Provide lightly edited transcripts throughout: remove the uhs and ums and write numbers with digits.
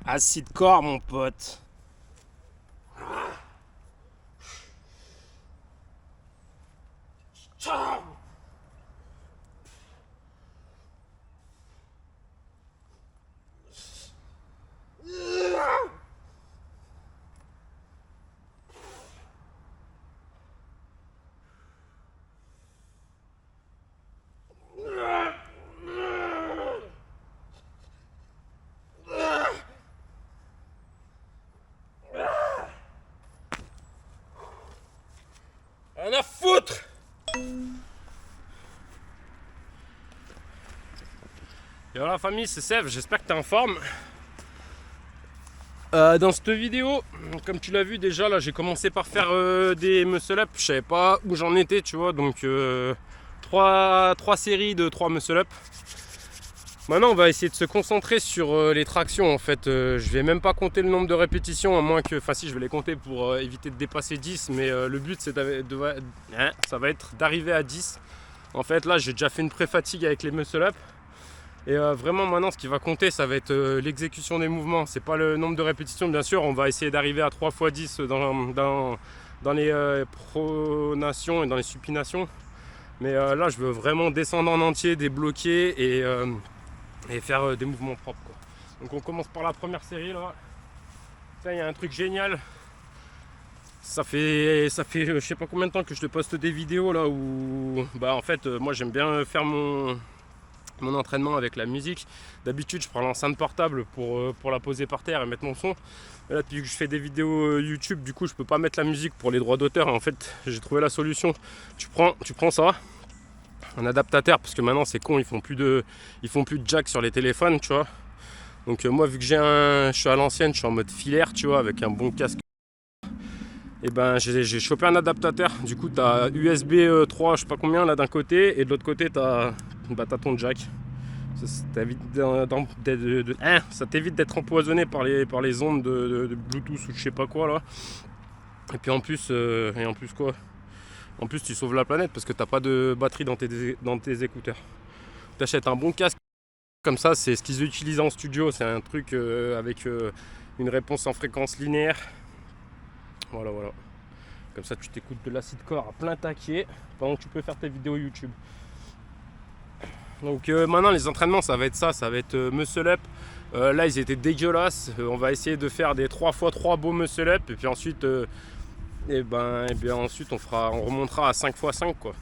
Acide corps, mon pote. Rien à foutre. Et voilà, famille, c'est Sèvres, j'espère que t'es en forme. Dans cette vidéo, comme tu l'as vu déjà, là j'ai commencé par faire des muscle-up. Je savais pas où j'en étais, tu vois, donc trois séries de 3 muscle-up. Maintenant on va essayer de se concentrer sur les tractions en fait. Je vais même pas compter le nombre de répétitions, à moins que, enfin si, je vais les compter pour éviter de dépasser 10, mais le but c'est ça va être d'arriver à 10. En fait là j'ai déjà fait une pré-fatigue avec les muscle-up. Et vraiment maintenant ce qui va compter, ça va être l'exécution des mouvements. C'est pas le nombre de répétitions, bien sûr. On va essayer d'arriver à 3 x 10 dans les pronations et dans les supinations. Mais là je veux vraiment descendre en entier, débloquer et faire des mouvements propres, quoi. Donc on commence par la première série là. Ça, il y a un truc génial. Ça fait je sais pas combien de temps que je te poste des vidéos là où en fait moi j'aime bien faire mon entraînement avec la musique. D'habitude je prends l'enceinte portable pour la poser par terre et mettre mon son. Et là depuis que je fais des vidéos YouTube, du coup je peux pas mettre la musique pour les droits d'auteur. En fait j'ai trouvé la solution. Tu prends ça, un adaptateur, parce que maintenant c'est con, ils font plus de jack sur les téléphones, tu vois. Donc moi vu que je suis à l'ancienne, je suis en mode filaire, tu vois, avec un bon casque. Et j'ai chopé un adaptateur. Du coup t'as USB 3 je sais pas combien là d'un côté, et de l'autre côté t'as ton jack. Ça t'évite d'être empoisonné par les ondes de Bluetooth ou je sais pas quoi là. Et puis en plus quoi, en plus tu sauves la planète parce que t'as pas de batterie dans tes écouteurs. T'achètes un bon casque comme ça, c'est ce qu'ils utilisent en studio. C'est un truc avec une réponse en fréquence linéaire. Voilà. Comme ça tu t'écoutes de l'acide corps à plein taquet pendant que tu peux faire tes vidéos YouTube. Donc maintenant les entraînements ça va être muscle up. Là ils étaient dégueulasses. On va essayer de faire des 3 x 3 beaux muscle up. Et puis ensuite ensuite on remontera à 5 x 5 quoi.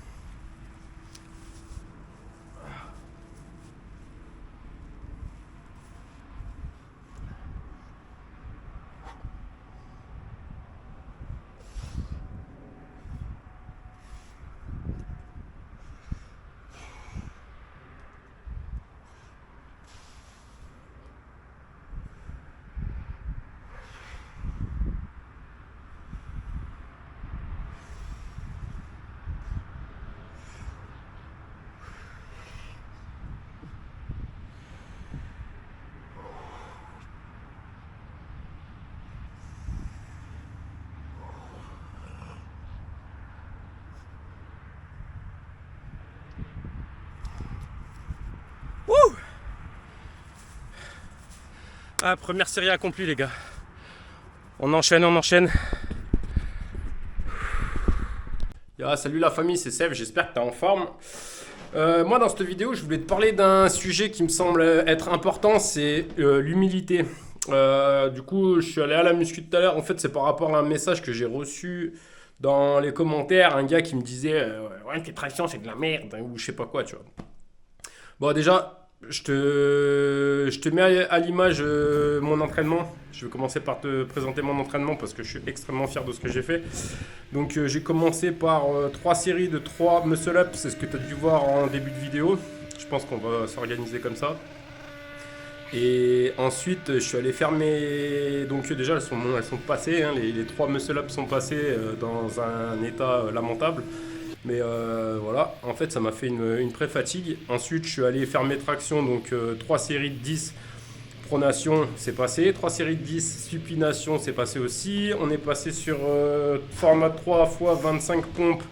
Wouh! Première série accomplie les gars. On enchaîne. Salut la famille, c'est Seb, j'espère que t'es en forme. Moi dans cette vidéo je voulais te parler d'un sujet qui me semble être important, c'est l'humilité. Du coup je suis allé à la muscu tout à l'heure. En fait c'est par rapport à un message que j'ai reçu dans les commentaires. Un gars qui me disait ouais tes tractions c'est de la merde, hein, ou je sais pas quoi, tu vois. Bon déjà je te mets à l'image mon entraînement. Je vais commencer par te présenter mon entraînement parce que je suis extrêmement fier de ce que j'ai fait. Donc j'ai commencé par 3 séries de 3 muscle up, c'est ce que tu as dû voir en début de vidéo. Je pense qu'on va s'organiser comme ça. Et ensuite je suis allé faire mes... Donc déjà elles sont passées, hein, les 3 muscle up sont passées dans un état lamentable. Mais voilà, en fait ça m'a fait une pré-fatigue. Ensuite je suis allé faire mes tractions, donc 3 séries de 10 pronation, c'est passé. 3 séries de 10 supination, c'est passé aussi. On est passé sur format 3 x 25 pompes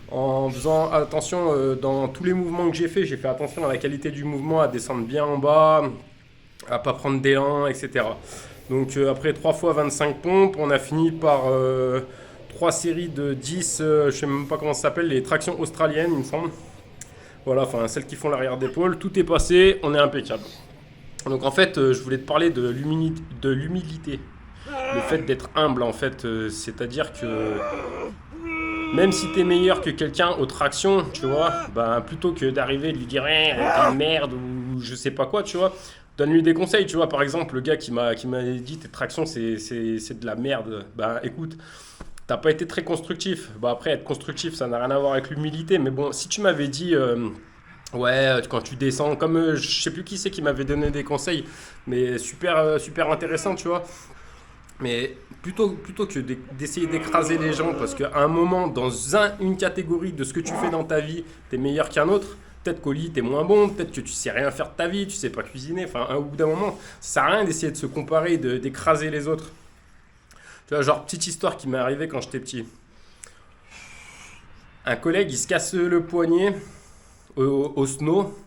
en faisant attention dans tous les mouvements que j'ai fait. J'ai fait attention à la qualité du mouvement, à descendre bien en bas, à pas prendre d'élan, etc. Donc après 3 fois 25 pompes, on a fini par 3 séries de 10, je sais même pas comment ça s'appelle, les tractions australiennes, il me semble. Voilà, enfin celles qui font l'arrière d'épaule. Tout est passé, on est impeccable. Donc en fait, je voulais te parler de l'humilité. Le fait d'être humble, en fait, c'est-à-dire que même si t'es meilleur que quelqu'un aux tractions, tu vois, bah, plutôt que d'arriver et de lui dire ouais, t'es une merde ou je sais pas quoi, tu vois, donne-lui des conseils, tu vois. Par exemple, le gars qui m'a dit tes tractions c'est de la merde, bah écoute, t'as pas été très constructif. Bah après, être constructif, ça n'a rien à voir avec l'humilité, mais bon, si tu m'avais dit ouais, quand tu descends, comme je sais plus qui c'est qui m'avait donné des conseils, mais super, super intéressant, tu vois. Mais plutôt que d'essayer d'écraser les gens, parce qu'à un moment, dans une catégorie de ce que tu fais dans ta vie, t'es meilleur qu'un autre, peut-être qu'au lit, t'es moins bon, peut-être que tu sais rien faire de ta vie, tu sais pas cuisiner, enfin, au bout d'un moment, ça sert à rien d'essayer de se comparer, d'écraser les autres. Tu vois, genre, petite histoire qui m'est arrivée quand j'étais petit. Un collègue, il se casse le poignet au snow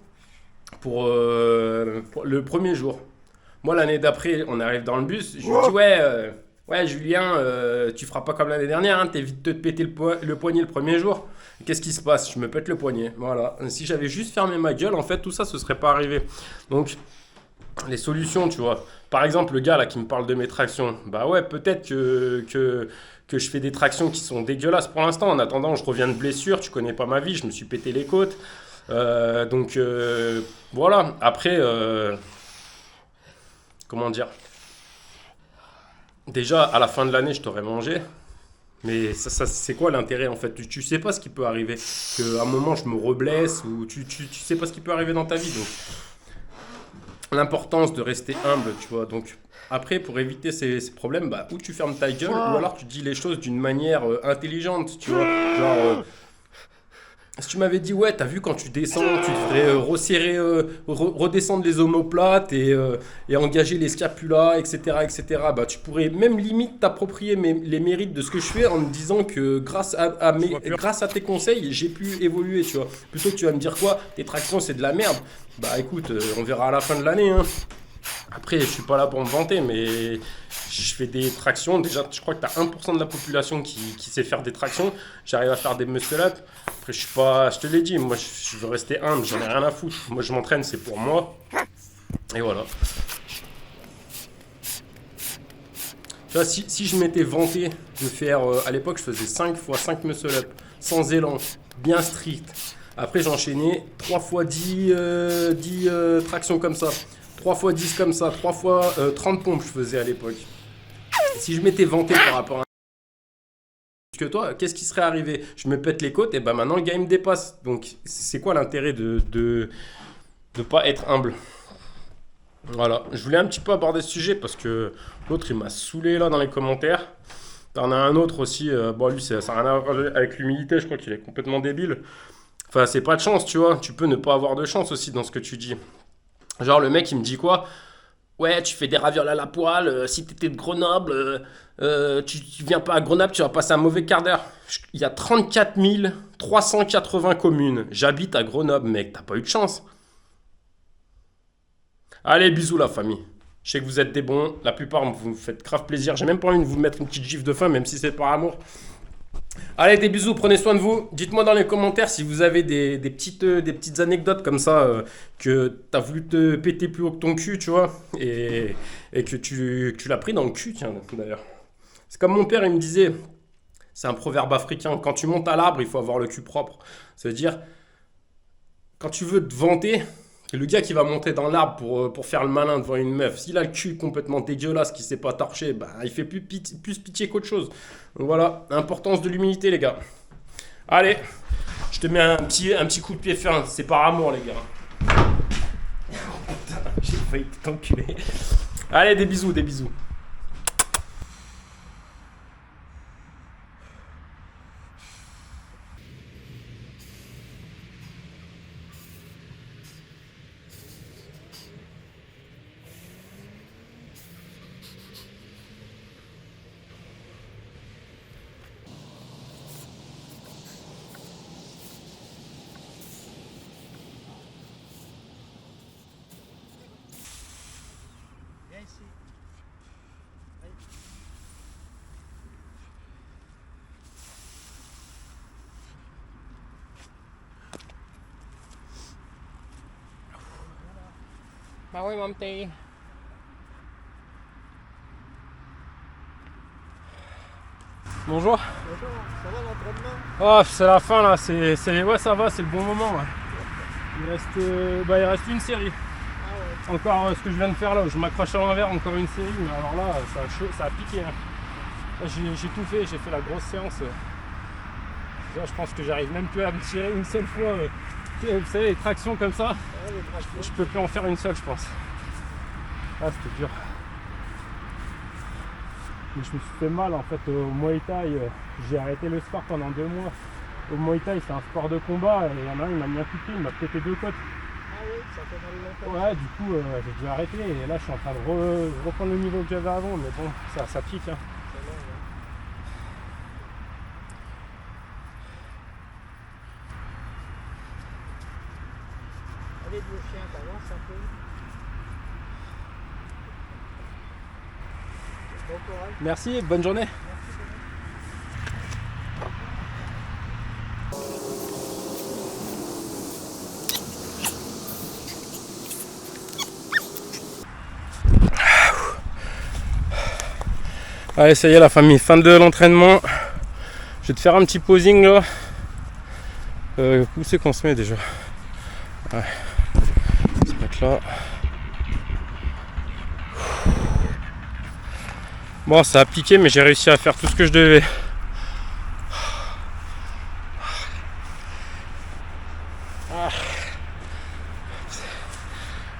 pour le premier jour. Moi, l'année d'après, on arrive dans le bus. Je lui dis, ouais, Julien, tu feras pas comme l'année dernière, hein, t'évites de te péter le poignet le premier jour. Qu'est-ce qui se passe? Je me pète le poignet. Voilà. Si j'avais juste fermé ma gueule, en fait, tout ça, ce serait pas arrivé. Donc, les solutions, tu vois. Par exemple, le gars là qui me parle de mes tractions. Bah ouais, peut-être que je fais des tractions qui sont dégueulasses pour l'instant. En attendant, je reviens de blessure. Tu connais pas ma vie, je me suis pété les côtes. Donc, voilà. Après. Comment dire, déjà à la fin de l'année je t'aurais mangé, mais ça c'est quoi l'intérêt en fait, tu sais pas ce qui peut arriver, qu'à un moment je me reblesse ou tu sais pas ce qui peut arriver dans ta vie, donc l'importance de rester humble, tu vois. Donc après, pour éviter ces problèmes, bah, ou tu fermes ta gueule ou alors tu dis les choses d'une manière intelligente, tu vois, genre si tu m'avais dit, ouais, t'as vu quand tu descends, tu devrais resserrer, redescendre les omoplates et engager les scapulas, etc., bah, tu pourrais même limite t'approprier les mérites de ce que je fais en me disant que grâce à tes conseils, j'ai pu évoluer, tu vois. Plutôt que tu vas me dire quoi, tes tractions c'est de la merde. Bah écoute, on verra à la fin de l'année, hein. Après, je suis pas là pour me vanter, mais je fais des tractions. Déjà, je crois que tu as 1% de la population qui sait faire des tractions. J'arrive à faire des muscle-up. Après, je suis pas. Je te l'ai dit, moi, je veux rester humble. J'en ai rien à foutre. Moi, je m'entraîne, c'est pour moi. Et voilà. Tu vois, si je m'étais vanté de faire. À l'époque, je faisais 5 fois 5 muscle-up. Sans élan. Bien strict. Après, j'enchaînais 3 fois 10 tractions comme ça. 3 fois 10 comme ça, 3 fois 30 pompes je faisais à l'époque. Si je m'étais vanté par rapport à que toi, qu'est-ce qui serait arrivé? Je me pète les côtes et ben maintenant le gars il me dépasse. Donc c'est quoi l'intérêt de pas être humble? Voilà, je voulais un petit peu aborder ce sujet parce que l'autre il m'a saoulé là dans les commentaires. T'en as un autre aussi, bon lui ça n'a rien à voir avec l'humilité, je crois qu'il est complètement débile. Enfin c'est pas de chance, tu vois, tu peux ne pas avoir de chance aussi dans ce que tu dis. Genre le mec il me dit quoi? Ouais, tu fais des ravioles à la poêle. Si t'étais de Grenoble, tu viens pas à Grenoble, tu vas passer un mauvais quart d'heure. Il y a 34 380 communes. J'habite à Grenoble, mec. T'as pas eu de chance. Allez, bisous la famille. Je sais que vous êtes des bons. La plupart vous me faites grave plaisir. J'ai même pas envie de vous mettre une petite gifle de fin, même si c'est par amour. Allez, des bisous, prenez soin de vous. Dites-moi dans les commentaires si vous avez des petites anecdotes comme ça que t'as voulu te péter plus haut que ton cul, tu vois, et que tu l'as pris dans le cul, tiens, d'ailleurs. C'est comme mon père, il me disait, c'est un proverbe africain, quand tu montes à l'arbre, il faut avoir le cul propre. Ça veut dire, quand tu veux te vanter, le gars qui va monter dans l'arbre pour faire le malin devant une meuf, s'il a le cul complètement dégueulasse, qui sait pas torcher, bah, il fait plus pitié qu'autre chose. Donc voilà, l'importance de l'humilité, les gars. Allez, je te mets un petit coup de pied fin, c'est par amour, les gars. Putain, j'ai failli t'enculer. Allez, des bisous, des bisous. Bah oui, mon petit. Bonjour. Bonjour, ça va l'entraînement? Oh, c'est la fin là, ouais, ça va, c'est le bon moment. Ouais. Il reste une série. Ah ouais. Encore ce que je viens de faire là, où je m'accroche à l'envers, encore une série, mais alors là, ça a piqué. Hein. Là, j'ai tout fait, j'ai fait la grosse séance. Là, je pense que j'arrive même plus à me tirer une seule fois. Vous savez, les tractions comme ça, Ouais, les tractions. je peux plus en faire une seule, je pense. Ah, c'était dur. Mais je me suis fait mal en fait au Muay Thai. J'ai arrêté le sport pendant 2 mois. Au Muay Thai, c'est un sport de combat et il y en a un, il m'a mis un coup de pied, il m'a pété 2 côtes. Ah oui, ça fait mal longtemps. Ouais, du coup, j'ai dû arrêter et là, je suis en train de reprendre le niveau que j'avais avant, mais bon, ça pique. Hein. C'est long, ouais. Allez, le chien, t'avances un peu. Bon courage. Merci, bonne journée. Allez, ça y est, la famille, fin de l'entraînement. Je vais te faire un petit posing là. Où c'est qu'on se met déjà? Ouais. On va se mettre là. Bon, ça a piqué, mais j'ai réussi à faire tout ce que je devais.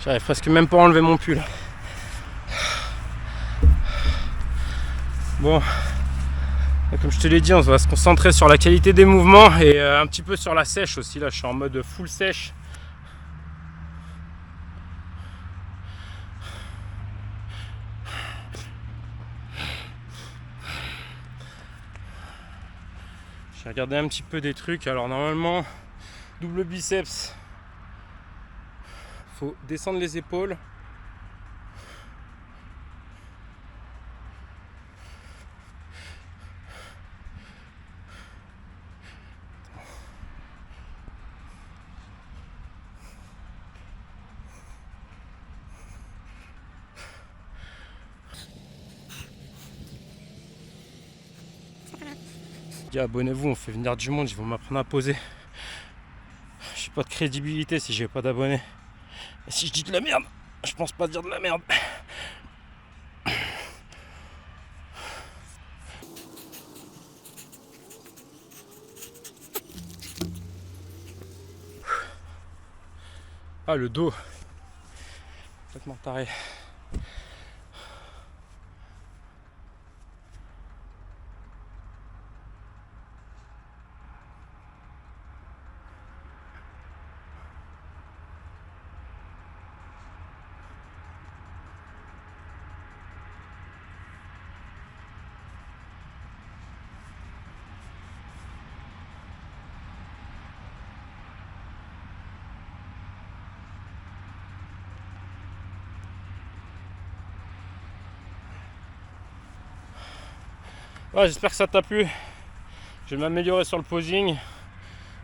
J'arrive presque même pas à enlever mon pull. Bon, comme je te l'ai dit, on va se concentrer sur la qualité des mouvements et un petit peu sur la sèche aussi. Là, je suis en mode full sèche. J'ai regardé un petit peu des trucs. Alors normalement, double biceps, faut descendre les épaules. Abonnez-vous, on fait venir du monde, ils vont m'apprendre à poser. J'ai pas de crédibilité si j'ai pas d'abonnés. Et si je dis de la merde, je pense pas dire de la merde. Ah, le dos. Complètement taré. Ouais, j'espère que ça t'a plu. Je vais m'améliorer sur le posing,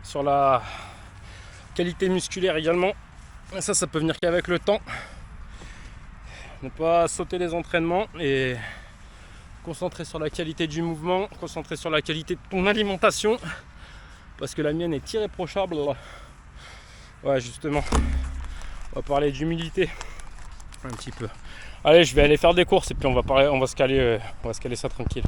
sur la qualité musculaire également. Et ça peut venir qu'avec le temps. Ne pas sauter les entraînements et concentrer sur la qualité du mouvement, concentrer sur la qualité de ton alimentation, parce que la mienne est irréprochable. Ouais, justement, on va parler d'humilité un petit peu. Allez, je vais aller faire des courses et puis on va se caler ça tranquille.